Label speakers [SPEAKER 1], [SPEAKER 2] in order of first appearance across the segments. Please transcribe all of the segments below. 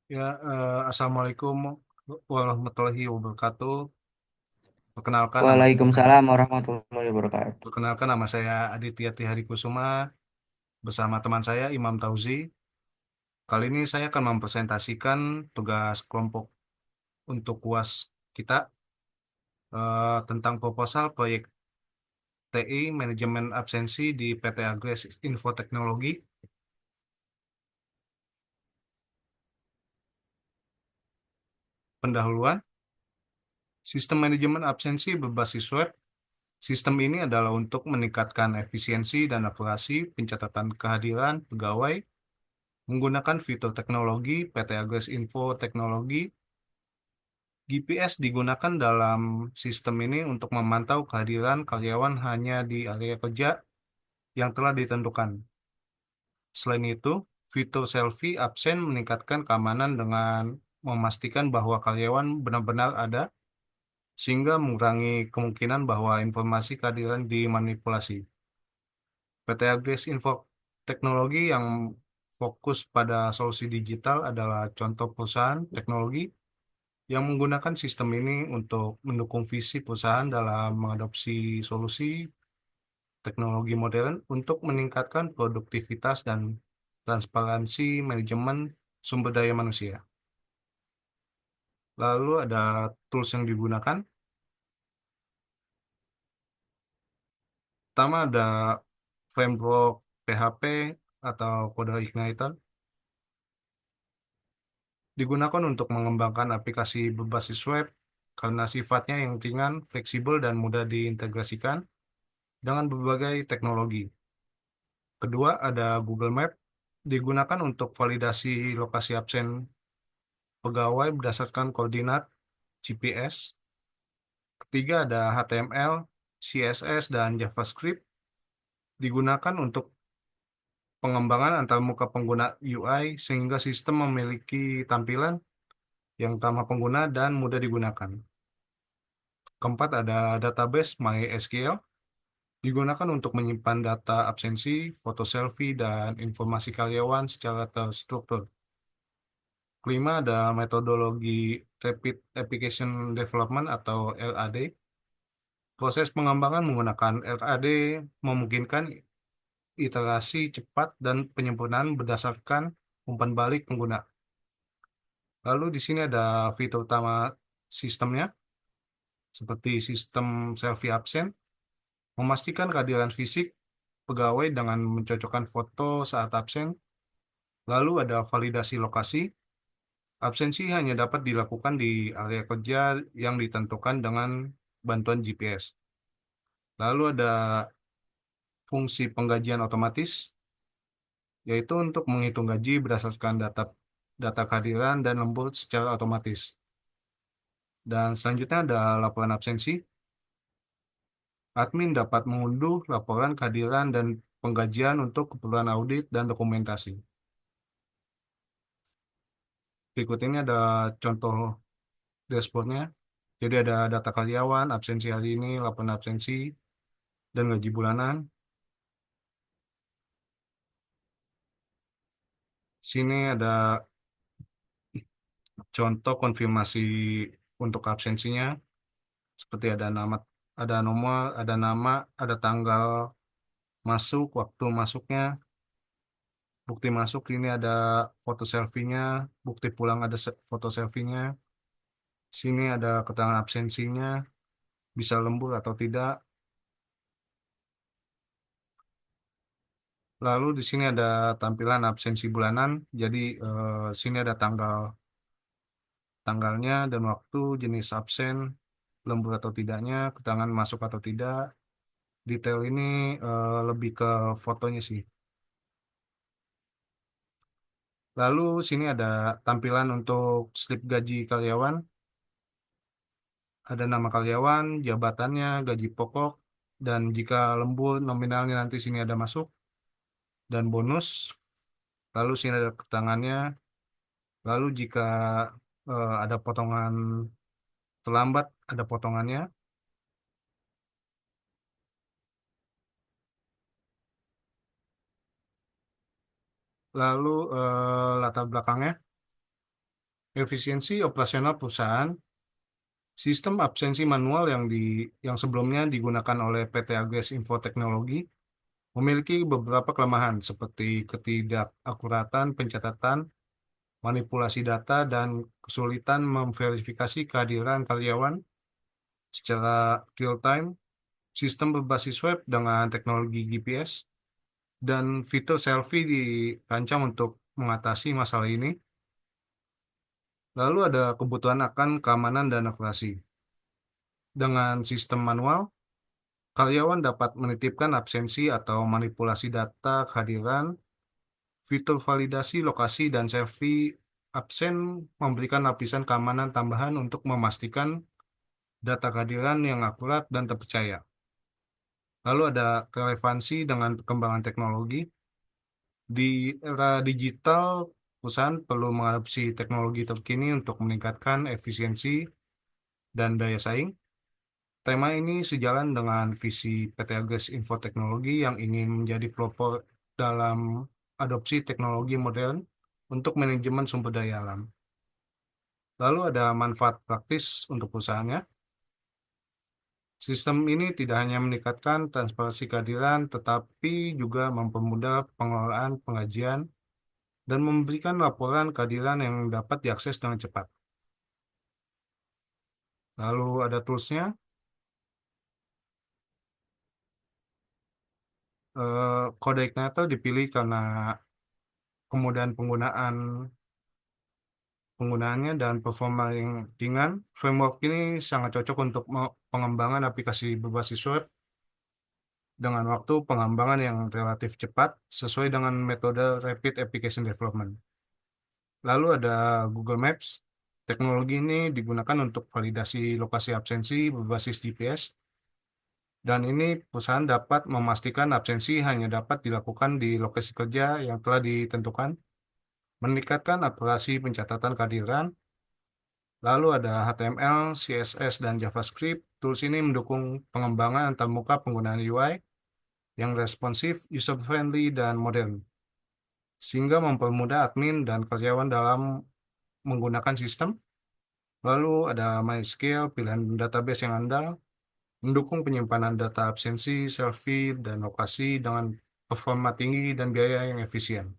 [SPEAKER 1] Ya, Assalamualaikum warahmatullahi wabarakatuh. Perkenalkan nama saya,
[SPEAKER 2] Waalaikumsalam warahmatullahi wabarakatuh.
[SPEAKER 1] perkenalkan nama saya Aditya Tihari Kusuma bersama teman saya Imam Tauzi. Kali ini saya akan mempresentasikan tugas kelompok untuk UAS kita tentang proposal proyek TI Manajemen Absensi di PT Agres Infoteknologi. Pendahuluan, sistem manajemen absensi berbasis web. Sistem ini adalah untuk meningkatkan efisiensi dan akurasi pencatatan kehadiran pegawai menggunakan fitur teknologi PT Agres Info Teknologi. GPS digunakan dalam sistem ini untuk memantau kehadiran karyawan hanya di area kerja yang telah ditentukan. Selain itu, fitur selfie absen meningkatkan keamanan dengan memastikan bahwa karyawan benar-benar ada, sehingga mengurangi kemungkinan bahwa informasi kehadiran dimanipulasi. PT Agres Info Teknologi yang fokus pada solusi digital adalah contoh perusahaan teknologi yang menggunakan sistem ini untuk mendukung visi perusahaan dalam mengadopsi solusi teknologi modern untuk meningkatkan produktivitas dan transparansi manajemen sumber daya manusia. Lalu ada tools yang digunakan. Pertama ada framework PHP atau kode Igniter. Digunakan untuk mengembangkan aplikasi berbasis web karena sifatnya yang ringan, fleksibel, dan mudah diintegrasikan dengan berbagai teknologi. Kedua, ada Google Map, digunakan untuk validasi lokasi absen pegawai berdasarkan koordinat GPS. Ketiga, ada HTML, CSS, dan JavaScript, digunakan untuk pengembangan antarmuka pengguna UI sehingga sistem memiliki tampilan yang ramah pengguna dan mudah digunakan. Keempat, ada database MySQL, digunakan untuk menyimpan data absensi, foto selfie, dan informasi karyawan secara terstruktur. Kelima, ada metodologi Rapid Application Development atau RAD. Proses pengembangan menggunakan RAD memungkinkan iterasi cepat dan penyempurnaan berdasarkan umpan balik pengguna. Lalu di sini ada fitur utama sistemnya, seperti sistem selfie absen, memastikan kehadiran fisik pegawai dengan mencocokkan foto saat absen. Lalu ada validasi lokasi. Absensi hanya dapat dilakukan di area kerja yang ditentukan dengan bantuan GPS. Lalu ada fungsi penggajian otomatis, yaitu untuk menghitung gaji berdasarkan data data kehadiran dan lembur secara otomatis. Dan selanjutnya ada laporan absensi. Admin dapat mengunduh laporan kehadiran dan penggajian untuk keperluan audit dan dokumentasi. Berikut ini ada contoh dashboardnya. Jadi ada data karyawan, absensi hari ini, laporan absensi, dan gaji bulanan. Sini ada contoh konfirmasi untuk absensinya, seperti ada nomor, ada nama, ada tanggal masuk, waktu masuknya, bukti masuk ini ada foto selfie-nya, bukti pulang ada foto selfie-nya. Sini ada keterangan absensinya, bisa lembur atau tidak. Lalu di sini ada tampilan absensi bulanan. Jadi sini ada tanggalnya dan waktu, jenis absen, lembur atau tidaknya, keterangan masuk atau tidak. Detail ini lebih ke fotonya sih. Lalu sini ada tampilan untuk slip gaji karyawan. Ada nama karyawan, jabatannya, gaji pokok, dan jika lembur nominalnya nanti sini ada masuk, dan bonus. Lalu sini ada keterangannya. Lalu jika ada potongan terlambat, ada potongannya. Lalu latar belakangnya. Efisiensi operasional perusahaan, sistem absensi manual yang sebelumnya digunakan oleh PT Agres Info Teknologi memiliki beberapa kelemahan seperti ketidakakuratan pencatatan, manipulasi data, dan kesulitan memverifikasi kehadiran karyawan secara real-time. Sistem berbasis web dengan teknologi GPS dan fitur selfie dirancang untuk mengatasi masalah ini. Lalu ada kebutuhan akan keamanan dan akurasi. Dengan sistem manual, karyawan dapat menitipkan absensi atau manipulasi data kehadiran. Fitur validasi lokasi dan selfie absen memberikan lapisan keamanan tambahan untuk memastikan data kehadiran yang akurat dan terpercaya. Lalu ada relevansi dengan perkembangan teknologi. Di era digital, perusahaan perlu mengadopsi teknologi terkini untuk meningkatkan efisiensi dan daya saing. Tema ini sejalan dengan visi PT Agres Info Teknologi yang ingin menjadi pelopor dalam adopsi teknologi modern untuk manajemen sumber daya alam. Lalu ada manfaat praktis untuk perusahaannya. Sistem ini tidak hanya meningkatkan transparansi kehadiran, tetapi juga mempermudah pengelolaan pengajian dan memberikan laporan kehadiran yang dapat diakses dengan cepat. Lalu ada toolsnya. Kode Igniter dipilih karena kemudahan penggunaannya dan performa yang ringan. Framework ini sangat cocok untuk pengembangan aplikasi berbasis web dengan waktu pengembangan yang relatif cepat sesuai dengan metode Rapid Application Development. Lalu ada Google Maps. Teknologi ini digunakan untuk validasi lokasi absensi berbasis GPS, dan ini perusahaan dapat memastikan absensi hanya dapat dilakukan di lokasi kerja yang telah ditentukan, meningkatkan akurasi pencatatan kehadiran. Lalu ada HTML, CSS, dan JavaScript. Tools ini mendukung pengembangan antarmuka penggunaan UI yang responsif, user-friendly, dan modern, sehingga mempermudah admin dan karyawan dalam menggunakan sistem. Lalu ada MySQL, pilihan database yang andal, mendukung penyimpanan data absensi, selfie, dan lokasi dengan performa tinggi dan biaya yang efisien.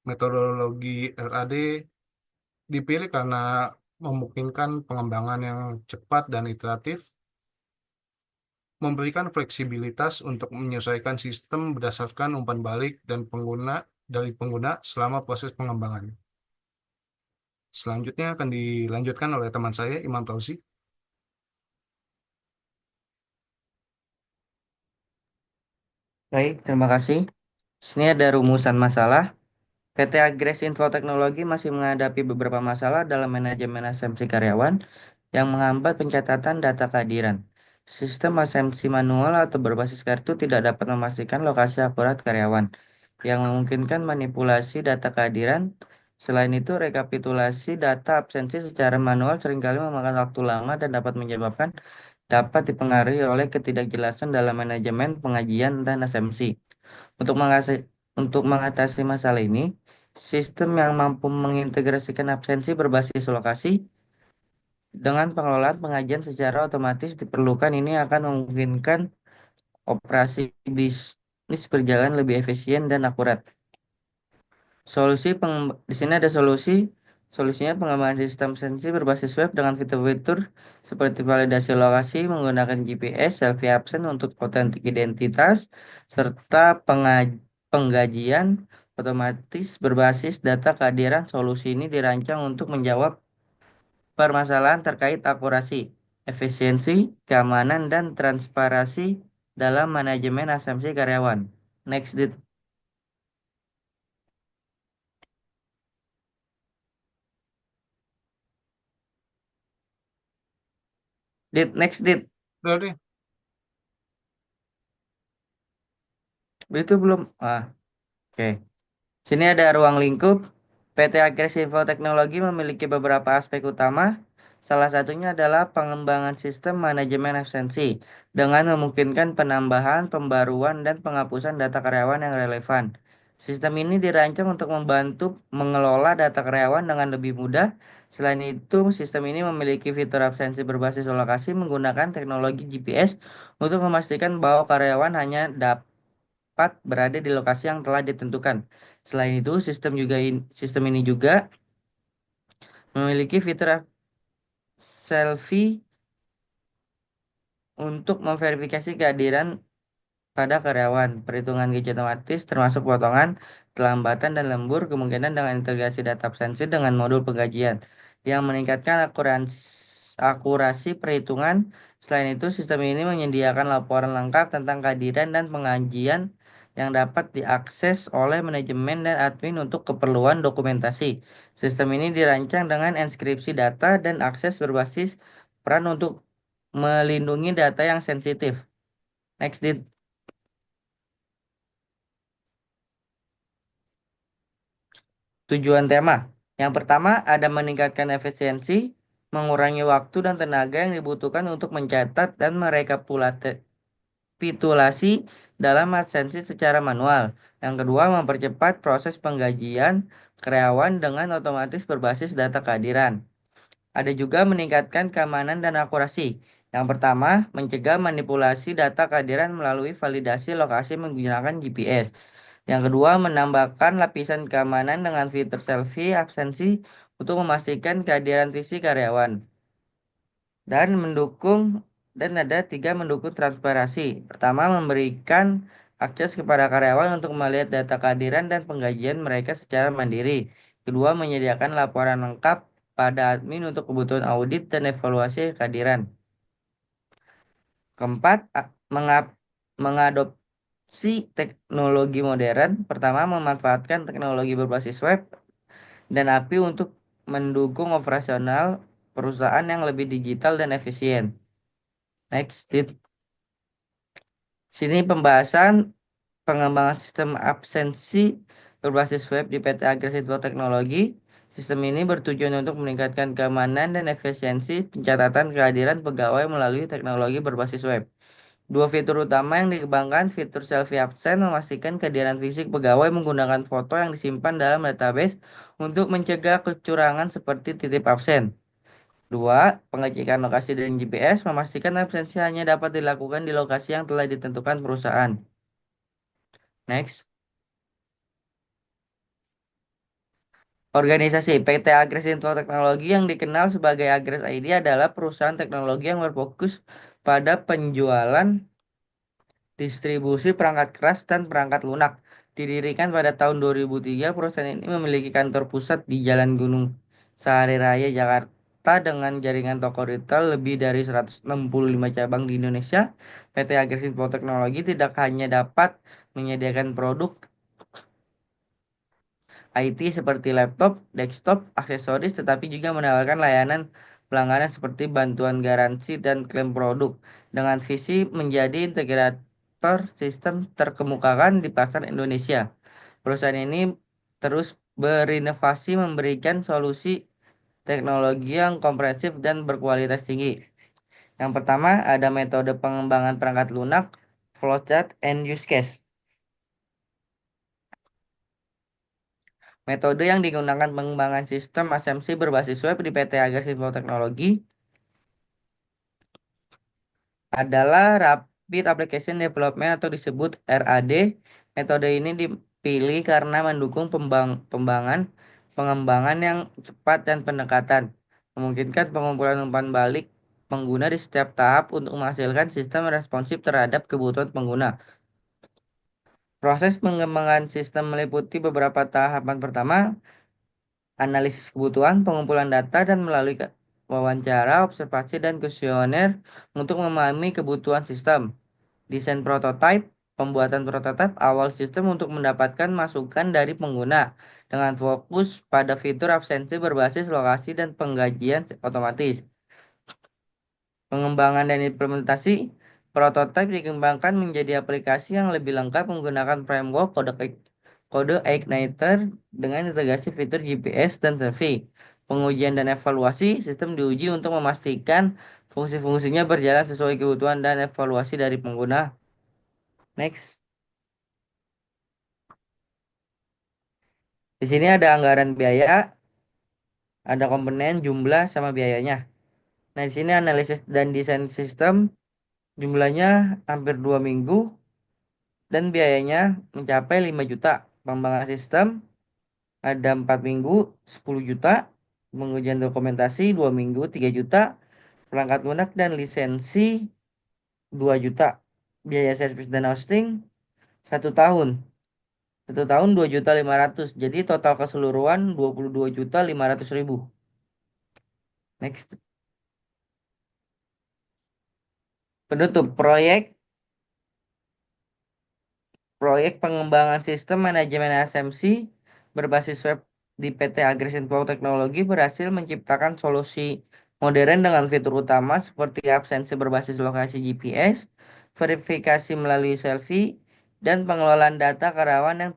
[SPEAKER 1] Metodologi RAD dipilih karena memungkinkan pengembangan yang cepat dan iteratif, memberikan fleksibilitas untuk menyesuaikan sistem berdasarkan umpan balik dan pengguna selama proses pengembangan. Selanjutnya akan dilanjutkan oleh teman saya, Imam Tausi.
[SPEAKER 2] Baik, terima kasih. Sini ada rumusan masalah. PT Agres Info Teknologi masih menghadapi beberapa masalah dalam manajemen asumsi karyawan yang menghambat pencatatan data kehadiran. Sistem asumsi manual atau berbasis kartu tidak dapat memastikan lokasi akurat karyawan, yang memungkinkan manipulasi data kehadiran. Selain itu, rekapitulasi data absensi secara manual seringkali memakan waktu lama dan dapat dipengaruhi oleh ketidakjelasan dalam manajemen pengajian dan asumsi. Untuk mengatasi masalah ini, sistem yang mampu mengintegrasikan absensi berbasis lokasi dengan pengelolaan pengajian secara otomatis diperlukan. Ini akan memungkinkan operasi bisnis berjalan lebih efisien dan akurat. Di sini ada solusinya pengembangan sistem sensi berbasis web dengan fitur-fitur seperti validasi lokasi menggunakan GPS, selfie absen untuk otentik identitas, serta penggajian otomatis berbasis data kehadiran. Solusi ini dirancang untuk menjawab permasalahan terkait akurasi, efisiensi, keamanan, dan transparansi dalam manajemen asumsi karyawan. Next, Dit. Next, Dit.
[SPEAKER 1] Udah deh.
[SPEAKER 2] Itu belum. Oke. Sini ada ruang lingkup. PT Agres Info Teknologi memiliki beberapa aspek utama. Salah satunya adalah pengembangan sistem manajemen absensi dengan memungkinkan penambahan, pembaruan, dan penghapusan data karyawan yang relevan. Sistem ini dirancang untuk membantu mengelola data karyawan dengan lebih mudah. Selain itu, sistem ini memiliki fitur absensi berbasis lokasi menggunakan teknologi GPS untuk memastikan bahwa karyawan hanya dapat berada di lokasi yang telah ditentukan. Selain itu, sistem ini juga memiliki fitur selfie untuk memverifikasi kehadiran pada karyawan. Perhitungan gaji otomatis termasuk potongan, kelambatan, dan lembur kemungkinan dengan integrasi data absensi dengan modul penggajian yang meningkatkan akurasi perhitungan. Selain itu, sistem ini menyediakan laporan lengkap tentang kehadiran dan pengajian yang dapat diakses oleh manajemen dan admin untuk keperluan dokumentasi. Sistem ini dirancang dengan enskripsi data dan akses berbasis peran untuk melindungi data yang sensitif. Next, Dit. Tujuan tema. Yang pertama, ada meningkatkan efisiensi, mengurangi waktu dan tenaga yang dibutuhkan untuk mencatat dan merekapitulasi dalam absensi secara manual. Yang kedua, mempercepat proses penggajian karyawan dengan otomatis berbasis data kehadiran. Ada juga meningkatkan keamanan dan akurasi. Yang pertama, mencegah manipulasi data kehadiran melalui validasi lokasi menggunakan GPS. Yang kedua, menambahkan lapisan keamanan dengan fitur selfie absensi untuk memastikan kehadiran fisik karyawan. Dan ada tiga, mendukung transparansi. Pertama, memberikan akses kepada karyawan untuk melihat data kehadiran dan penggajian mereka secara mandiri. Kedua, menyediakan laporan lengkap pada admin untuk kebutuhan audit dan evaluasi kehadiran. Keempat, mengadopsi teknologi modern. Pertama, memanfaatkan teknologi berbasis web dan API untuk mendukung operasional perusahaan yang lebih digital dan efisien. Next, sini pembahasan pengembangan sistem absensi berbasis web di PT Agres Info Teknologi. Sistem ini bertujuan untuk meningkatkan keamanan dan efisiensi pencatatan kehadiran pegawai melalui teknologi berbasis web. Dua fitur utama yang dikembangkan, fitur selfie absen memastikan kehadiran fisik pegawai menggunakan foto yang disimpan dalam database untuk mencegah kecurangan seperti titip absen. Dua, pengecekan lokasi dengan GPS memastikan absensi hanya dapat dilakukan di lokasi yang telah ditentukan perusahaan. Next. Organisasi PT Agres Info Teknologi yang dikenal sebagai Agres ID adalah perusahaan teknologi yang berfokus pada penjualan distribusi perangkat keras dan perangkat lunak. Didirikan pada tahun 2003, perusahaan ini memiliki kantor pusat di Jalan Gunung Sahari Raya, Jakarta dengan jaringan toko retail lebih dari 165 cabang di Indonesia. PT Agres Info Teknologi tidak hanya dapat menyediakan produk IT seperti laptop, desktop, aksesoris, tetapi juga menawarkan layanan pelanggaran seperti bantuan garansi dan klaim produk dengan visi menjadi integrator sistem terkemukakan di pasar Indonesia. Perusahaan ini terus berinovasi memberikan solusi teknologi yang komprehensif dan berkualitas tinggi. Yang pertama, ada metode pengembangan perangkat lunak, flowchart, and use case. Metode yang digunakan pengembangan sistem asumsi berbasis web di PT Agas Info Teknologi adalah Rapid Application Development atau disebut RAD. Metode ini dipilih karena mendukung pengembangan yang cepat dan pendekatan, memungkinkan pengumpulan umpan balik pengguna di setiap tahap untuk menghasilkan sistem responsif terhadap kebutuhan pengguna. Proses pengembangan sistem meliputi beberapa tahapan. Pertama, analisis kebutuhan, pengumpulan data, dan melalui wawancara, observasi, dan kuesioner untuk memahami kebutuhan sistem. Desain prototipe, pembuatan prototipe awal sistem untuk mendapatkan masukan dari pengguna dengan fokus pada fitur absensi berbasis lokasi dan penggajian otomatis. Pengembangan dan implementasi prototipe dikembangkan menjadi aplikasi yang lebih lengkap menggunakan framework kode Igniter dengan integrasi fitur GPS dan survei. Pengujian dan evaluasi sistem diuji untuk memastikan fungsi-fungsinya berjalan sesuai kebutuhan dan evaluasi dari pengguna. Next. Di sini ada anggaran biaya, ada komponen, jumlah, sama biayanya. Nah, di sini analisis dan desain sistem jumlahnya hampir 2 minggu dan biayanya mencapai 5 juta. Pengembangan sistem ada 4 minggu, 10 juta. Pengujian dokumentasi 2 minggu, 3 juta. Perangkat lunak dan lisensi 2 juta. Biaya servis dan hosting 1 tahun. 1 tahun 2.500.000. Jadi total keseluruhan 22.500.000. Next. Penutup proyek proyek pengembangan sistem manajemen ASMC berbasis web di PT Agris Info Teknologi berhasil menciptakan solusi modern dengan fitur utama seperti absensi berbasis lokasi GPS, verifikasi melalui selfie, dan pengelolaan data karyawan yang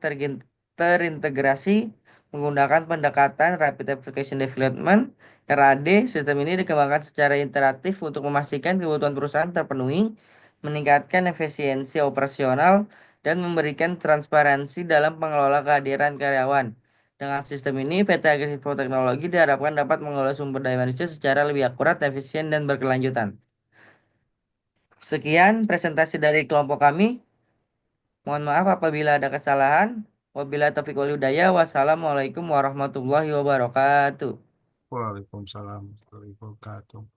[SPEAKER 2] terintegrasi menggunakan pendekatan Rapid Application Development (RAD). Sistem ini dikembangkan secara interaktif untuk memastikan kebutuhan perusahaan terpenuhi, meningkatkan efisiensi operasional, dan memberikan transparansi dalam pengelola kehadiran karyawan. Dengan sistem ini, PT Agriinfo Teknologi diharapkan dapat mengelola sumber daya manusia secara lebih akurat, efisien, dan berkelanjutan. Sekian presentasi dari kelompok kami. Mohon maaf apabila ada kesalahan. Wabillahi taufiq wal hidayah. Wassalamualaikum warahmatullahi wabarakatuh.
[SPEAKER 1] Waalaikumsalam warahmatullahi wabarakatuh.